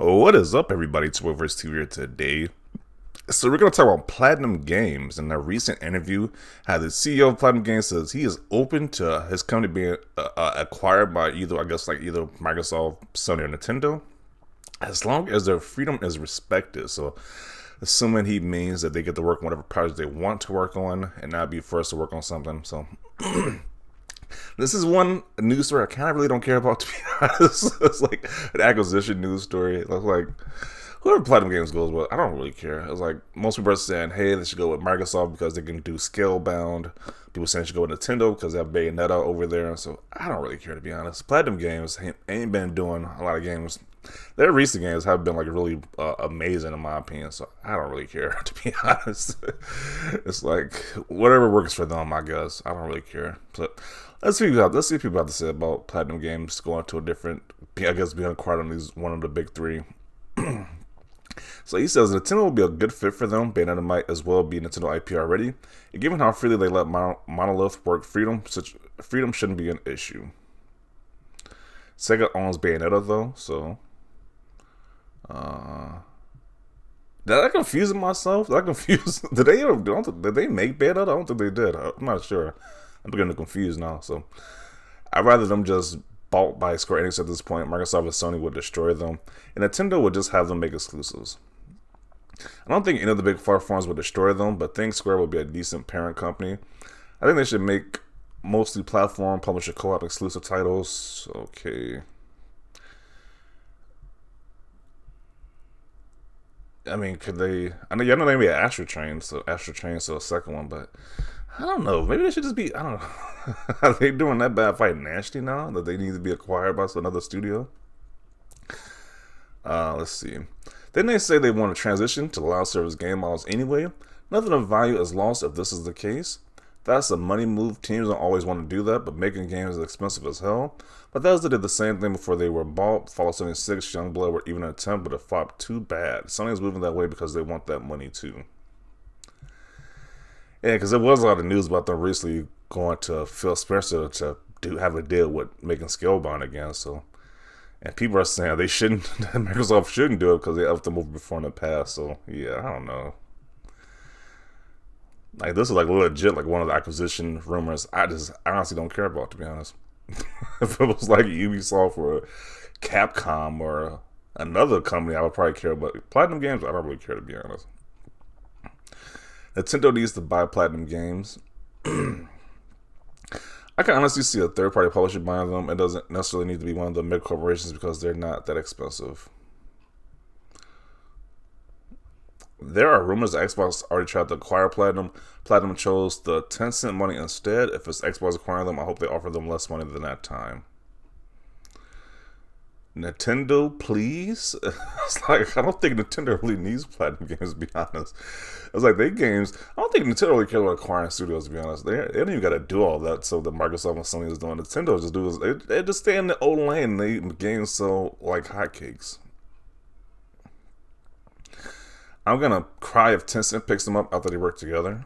What is up, everybody? It's Wilver's TV here today. So we're going to talk about Platinum Games. In a recent interview, how the CEO of Platinum Games says he is open to his company being acquired by either, either Microsoft, Sony, or Nintendo, as long as their freedom is respected. So, assuming he means that they get to work on whatever project they want to work on and not be forced to work on something. So, this is one news story I kind of really don't care about, to be honest. It's like an acquisition news story. It's like, whoever Platinum Games goes with, I don't really care. It's like, most people are saying, hey, they should go with Microsoft because they can do scale-bound. People saying they should go with Nintendo because they have Bayonetta over there. So, I don't really care, to be honest. Platinum Games ain't been doing a lot of games. Their recent games have been, like, really amazing, in my opinion. So, I don't really care, to be honest. It's like, whatever works for them, I guess. I don't really care. So, let's see what people have to say about Platinum Games going to a different, I guess, being acquired on these one of the big three. So he says Nintendo will be a good fit for them. Bayonetta might as well be Nintendo IP already. And given how freely they let Monolith work, freedom shouldn't be an issue. Sega owns Bayonetta though, so did I confuse myself? Did I confuse? Did they make Bayonetta? I don't think they did. I'm not sure. I'm beginning to confuse now. So I'd rather them just bought by Square Enix at this point. Microsoft and Sony would destroy them, and Nintendo would just have them make exclusives. I don't think any of the big platforms would destroy them, but I think Square would be a decent parent company. I think they should make mostly platform, publisher co-op exclusive titles. Okay. I mean, could they? I know they made Astro Train, so a second one, but I don't know. Maybe they should just be. I don't know. Are they doing that bad fighting Nasty now that they need to be acquired by another studio? Let's see. Didn't they say they want to transition to live service game models anyway? Nothing of value is lost if this is the case. That's a money move. Teams don't always want to do that, but making games is expensive as hell. Bethesda did the same thing before they were bought. Fallout 76, Youngblood were even an attempt, but it flopped too bad. Sony is moving that way because they want that money too. Yeah, because there was a lot of news about them recently going to Phil Spencer to have a deal with making Scalebound again. So, and people are saying they shouldn't, Microsoft shouldn't do it because they upped them over before in the past. So, yeah, I don't know. Like, this is like legit, like one of the acquisition rumors I honestly don't care about, to be honest. If it was like Ubisoft or Capcom or another company, I would probably care. But Platinum Games, I don't really care, to be honest. Nintendo needs to buy Platinum Games. I can honestly see a third-party publisher buying them. It doesn't necessarily need to be one of the mid corporations because they're not that expensive. There are rumors that Xbox already tried to acquire Platinum. Platinum chose the Tencent money instead. If it's Xbox acquiring them, I hope they offer them less money than that time. Nintendo, please? It's like, I don't think Nintendo really needs Platinum Games, to be honest. It's like, I don't think Nintendo really cares about acquiring studios, to be honest. They don't even got to do all that, so the Microsoft and Sony is doing. Nintendo just do this. They just stay in the old lane, and they games sell like hotcakes. I'm gonna cry if Tencent picks them up after they work together.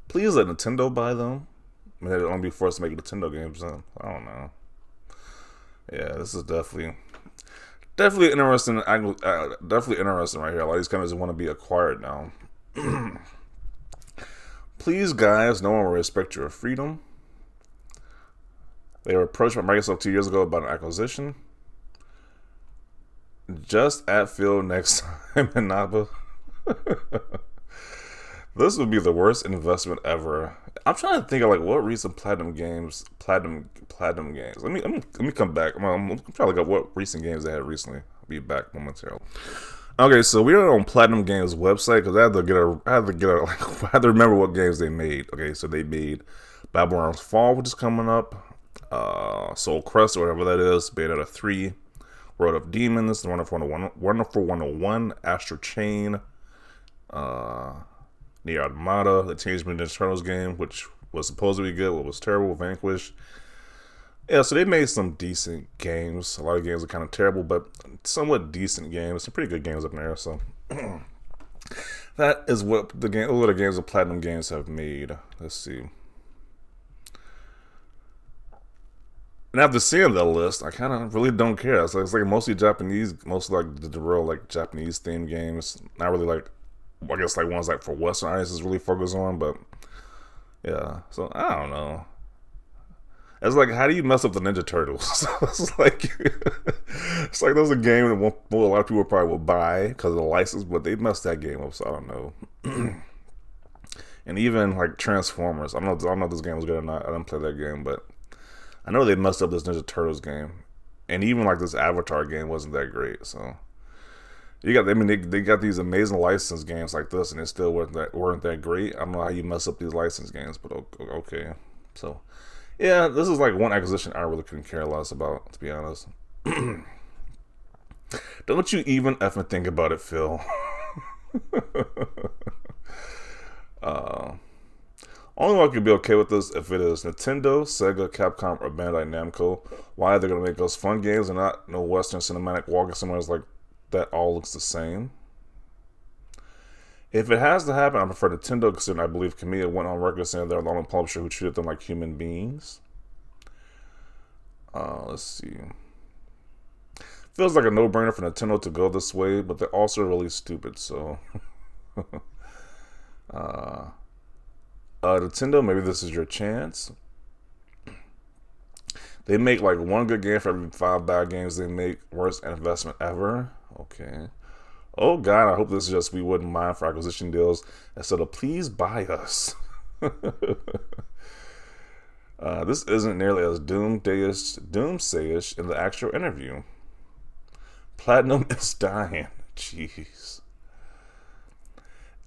Please let Nintendo buy them. I mean, they'd only be forced to make Nintendo games then. I don't know. Yeah, this is definitely interesting. Definitely interesting right here. A lot of these companies want to be acquired now. Please, guys, no one will respect your freedom. They were approached by Microsoft 2 years ago about an acquisition. Just at Phil next time in Napa. This would be the worst investment ever. I'm trying to think of like what recent Platinum Games. Let me come back. I'm trying to look up what recent games they had recently. I'll be back momentarily. Okay, so we are on Platinum Games website because I had to remember what games they made. Okay, so they made Babylon's Fall, which is coming up. Soul Crest, or whatever that is. Bayonetta 3. World of Demons, The Wonderful 101, Astro Chain, Nier Automata, the Teenage Mutant Ninja Turtles game, which was supposed to be good, but was terrible, Vanquish. Yeah, so they made some decent games. A lot of games are kind of terrible, but somewhat decent games. Some pretty good games up there, so that is what the games of Platinum Games have made. Let's see. And after seeing the list, I kind of really don't care. It's like mostly Japanese, mostly like the real like Japanese themed games. Not really like, I guess like ones like for Western audiences really focus on, but yeah. So I don't know. It's like, how do you mess up the Ninja Turtles? It's like there's a game that a lot of people probably will buy because of the license, but they messed that game up, so I don't know. And even like Transformers, I don't know if this game was good or not. I didn't play that game, but I know they messed up this Ninja Turtles game, and even like this Avatar game wasn't that great. So you got, I mean, they got these amazing license games like this, and it still weren't that great. I don't know how you mess up these license games, but okay. So yeah, this is like one acquisition I really couldn't care less about, to be honest. Don't you even effing think about it, Phil. uh, Only one could be okay with this if it is Nintendo, Sega, Capcom, or Bandai Namco. Why they're gonna make us fun games and not no Western cinematic walking simulators like that all looks the same. If it has to happen, I prefer Nintendo, considering I believe Kamiya went on record saying they're the only publisher who treated them like human beings. Let's see. Feels like a no-brainer for Nintendo to go this way, but they're also really stupid, so... Nintendo, maybe this is your chance. They make like one good game for every 5 bad games they make. Worst investment ever. Okay. Oh God, I hope this is just we wouldn't mind for acquisition deals instead of please buy us. This isn't nearly as doomsayish in the actual interview. Platinum is dying. Jeez.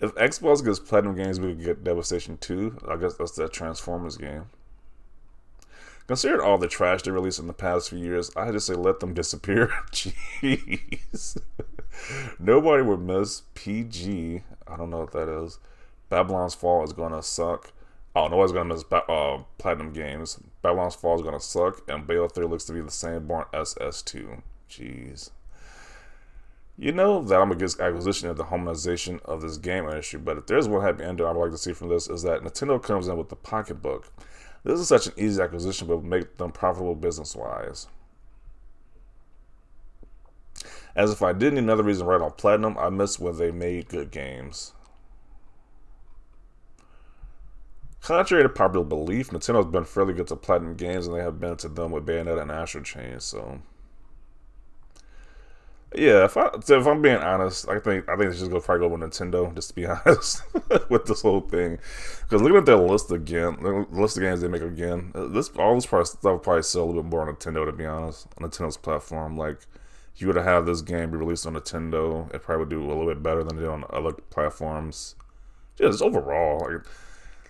If Xbox gets PlatinumGames, we could get Devastation 2. I guess that's that Transformers game. Considering all the trash they released in the past few years, I just say let them disappear. Jeez. Nobody would miss PG. I don't know what that is. Babylon's Fall is gonna suck. Oh, nobody's gonna miss PlatinumGames. Babylon's Fall is gonna suck, and Bale 3 looks to be the same born SS2. Jeez. You know that I'm against acquisition of the homogenization of this game industry, but if there's one happy ending I would like to see from this is that Nintendo comes in with the pocketbook. This is such an easy acquisition, but make them profitable business-wise. As if I didn't need another reason to write on Platinum, I miss when they made good games. Contrary to popular belief, Nintendo has been fairly good to Platinum Games, and they have been to them with Bayonetta and Astral Chain, so... Yeah, if I'm being honest, I think it's just gonna probably go with Nintendo, just to be honest, with this whole thing. Because looking at their list again, the list of games they make again, all this stuff probably sell a little bit more on Nintendo, to be honest, on Nintendo's platform. Like, if you were to have this game be released on Nintendo, it probably would do a little bit better than it did on other platforms. Just overall, like,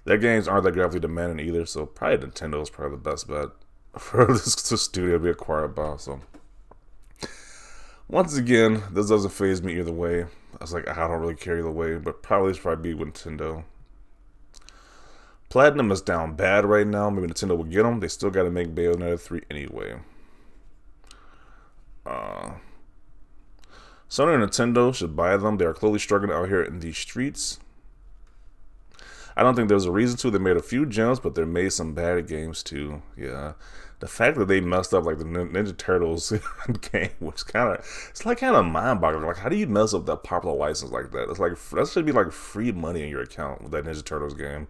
their games aren't that graphically demanding either, so probably Nintendo is probably the best bet for this studio to be acquired by. So. Once again, this doesn't faze me either way. I was like, I don't really care either way, but probably should probably be with Nintendo. Platinum is down bad right now. Maybe Nintendo will get them. They still got to make Bayonetta 3 anyway. Sony and Nintendo should buy them. They are clearly struggling out here in these streets. I don't think there's a reason to. They made a few gems, but they made some bad games too. Yeah. The fact that they messed up like the Ninja Turtles game was kind of mind-boggling. Like, how do you mess up that popular license like that? It's like that should be like free money in your account with that Ninja Turtles game.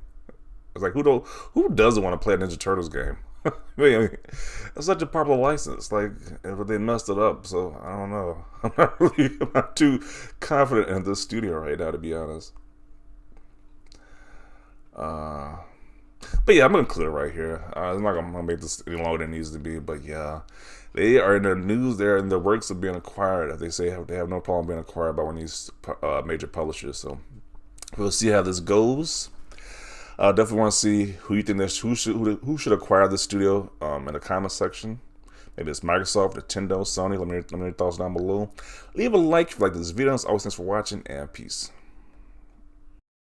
It's like who doesn't want to play a Ninja Turtles game? I mean, it's such a popular license. Like, but they messed it up. So I don't know. I'm not too confident in this studio right now, to be honest. But yeah, I'm gonna include it right here. I'm not gonna make this any longer than it needs to be, but yeah, they are in the news. They're in the works of being acquired. They say they have no problem being acquired by one of these major publishers. So we'll see how this goes. Definitely want to see who you think who should acquire this studio in the comment section. Maybe it's Microsoft, Nintendo, Sony. Let me know your thoughts down below. Leave a like if you like this video. As always, thanks for watching, and peace.